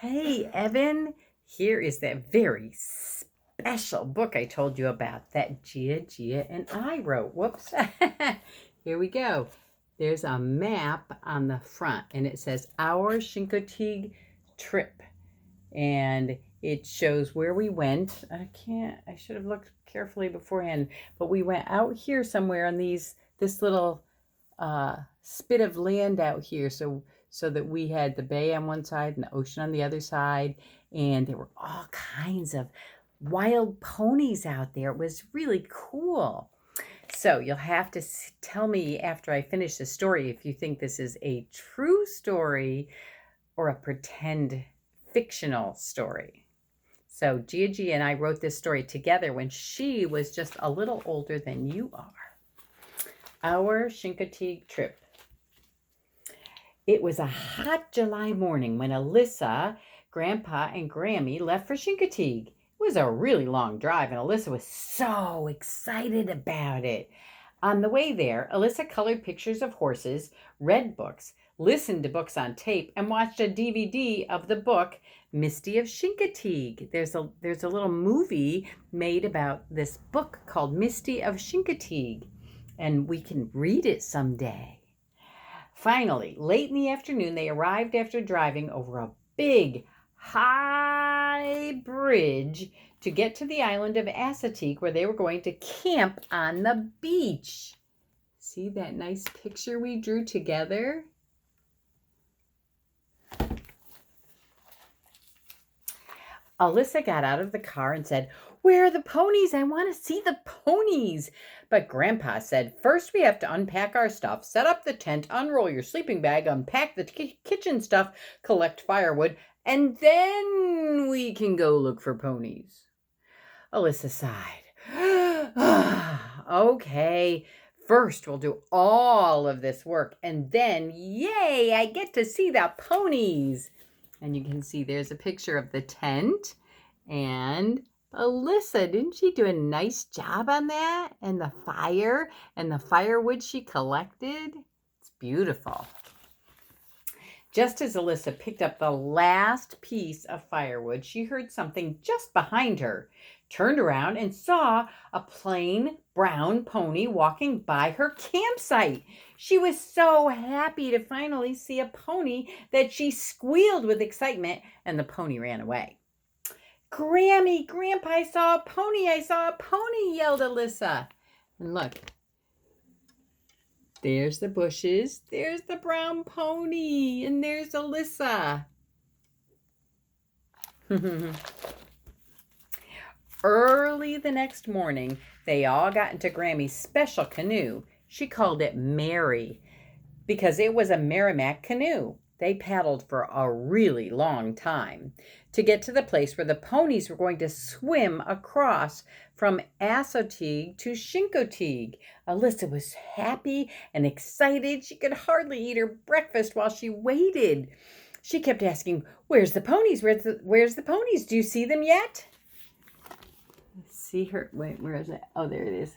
Hey, Evan, here is that very special book I told you about that Jia and I wrote. Whoops. Here we go. There's a map on the front, and it says Our Chincoteague Trip. And it shows where we went. I should have looked carefully beforehand, but we went out here somewhere on this little spit of land out here. So that we had the bay on one side and the ocean on the other side, and there were all kinds of wild ponies out there. It was really cool. So you'll have to tell me after I finish the story if you think this is a true story or a pretend fictional story. So Jia Jia and I wrote this story together when she was just a little older than you are. Our Chincoteague Trip. It was a hot July morning when Alyssa, Grandpa, and Grammy left for Chincoteague. It was a really long drive, and Alyssa was so excited about it. On the way there, Alyssa colored pictures of horses, read books, listened to books on tape, and watched a DVD of the book Misty of Chincoteague. There's a little movie made about this book called Misty of Chincoteague, and we can read it someday. Finally, late in the afternoon, they arrived after driving over a big, high bridge to get to the island of Assateague, where they were going to camp on the beach. See that nice picture we drew together? Alyssa got out of the car and said, "Where are the ponies? I want to see the ponies." But Grandpa said, "First we have to unpack our stuff, set up the tent, unroll your sleeping bag, unpack the kitchen stuff, collect firewood, and then we can go look for ponies." Alyssa sighed. Okay, first we'll do all of this work, and then, yay, I get to see the ponies. And you can see there's a picture of the tent. And Alyssa, didn't she do a nice job on that? And the fire and the firewood she collected. It's beautiful. Just as Alyssa picked up the last piece of firewood, she heard something just behind her, turned around, and saw a plain brown pony walking by her campsite. She was so happy to finally see a pony that she squealed with excitement, and the pony ran away. "Grammy, Grandpa, I saw a pony, yelled Alyssa. And look, there's the bushes, there's the brown pony, and there's Alyssa. Early the next morning, they all got into Grammy's special canoe. She called it Mary because it was a Merrimack canoe. They paddled for a really long time to get to the place where the ponies were going to swim across from Assateague to Chincoteague. Alyssa was happy and excited. She could hardly eat her breakfast while she waited. She kept asking, "Where's the ponies? Where's the ponies? Do you see them yet?" See her? Wait, where is it? Oh, there it is.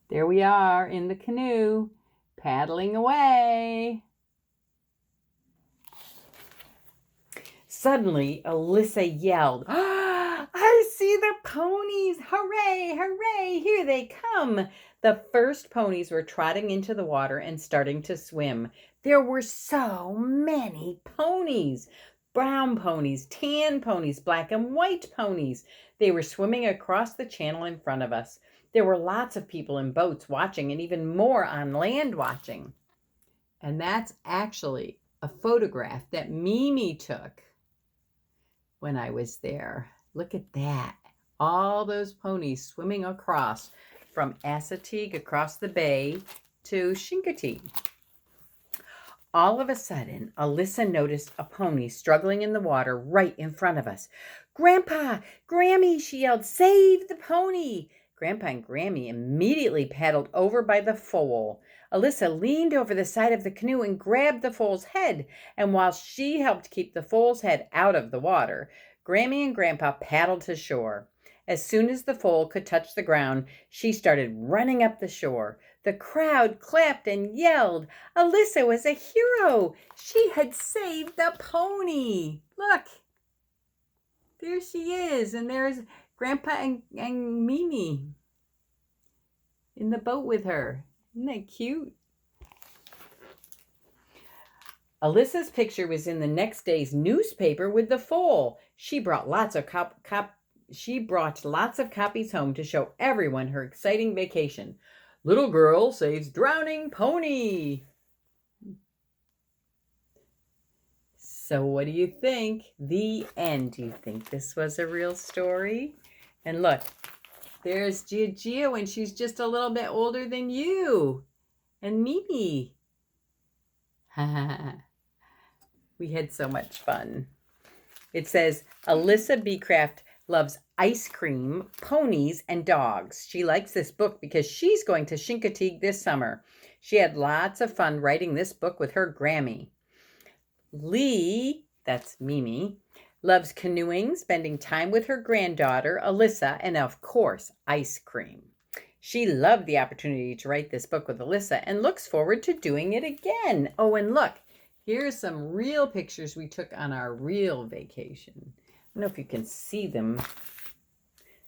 There we are in the canoe, paddling away. Suddenly, Alyssa yelled, "I see the ponies! Hooray, hooray, here they come!" The first ponies were trotting into the water and starting to swim. There were so many ponies. Brown ponies, tan ponies, black and white ponies. They were swimming across the channel in front of us. There were lots of people in boats watching and even more on land watching. And that's actually a photograph that Mimi took when I was there. Look at that. All those ponies swimming across from Assateague across the bay to Chincoteague. All of a sudden, Alyssa noticed a pony struggling in the water right in front of us. "Grandpa, Grammy," she yelled, "save the pony." Grandpa and Grammy immediately paddled over by the foal. Alyssa leaned over the side of the canoe and grabbed the foal's head, and while she helped keep the foal's head out of the water, Grammy and Grandpa paddled to shore. As soon as the foal could touch the ground, she started running up the shore. The crowd clapped and yelled. Alyssa was a hero. She had saved the pony. Look, There she is. And there's Grandpa and Mimi in the boat with her. Isn't that cute? Alyssa's picture was in the next day's newspaper with the foal. She brought lots of copies home to show everyone her exciting vacation. Little girl saves drowning pony. So what do you think? The end. Do you think this was a real story? And look, there's Jia Jia when she's just a little bit older than you. And Mimi. We had so much fun. It says, Alyssa Beecraft loves ice cream, ponies, and dogs. She likes this book because she's going to Chincoteague this summer. She had lots of fun writing this book with her Grammy. Lee, that's Mimi, loves canoeing, spending time with her granddaughter, Alyssa, and of course, ice cream. She loved the opportunity to write this book with Alyssa and looks forward to doing it again. Oh, and look, here's some real pictures we took on our real vacation. I don't know if you can see them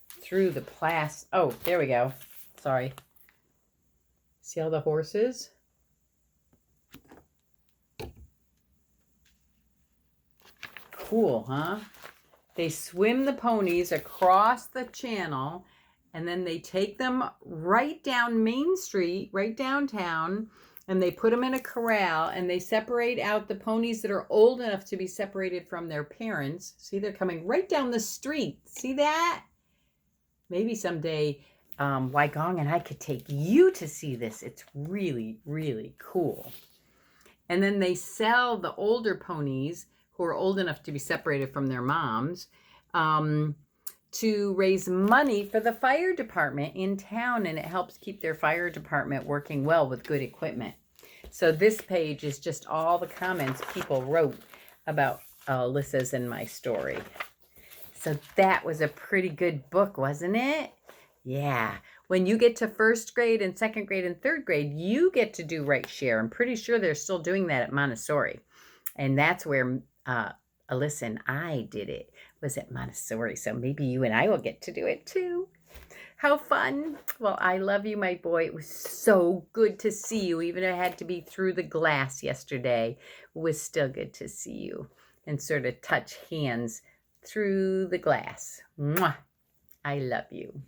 through the plastic. Oh, there we go. Sorry. See all the horses? Cool, huh? They swim the ponies across the channel, and then they take them right down Main Street, right downtown, and they put them in a corral, and they separate out the ponies that are old enough to be separated from their parents. See, they're coming right down the street. See that? Maybe someday Waigong and I could take you to see this. It's really, really cool. And then they sell the older ponies who are old enough to be separated from their moms to raise money for the fire department in town, and it helps keep their fire department working well with good equipment. So this page is just all the comments people wrote about Alyssa's and my story. So that was a pretty good book, wasn't it? Yeah. When you get to first grade and second grade and third grade, you get to do Write Share. I'm pretty sure they're still doing that at Montessori. And that's where Alyssa and I did it, was at Montessori. So maybe you and I will get to do it too. How fun. Well, I love you, my boy. It was so good to see you. Even if I had to be through the glass yesterday, it was still good to see you and sort of touch hands through the glass. Mwah. I love you.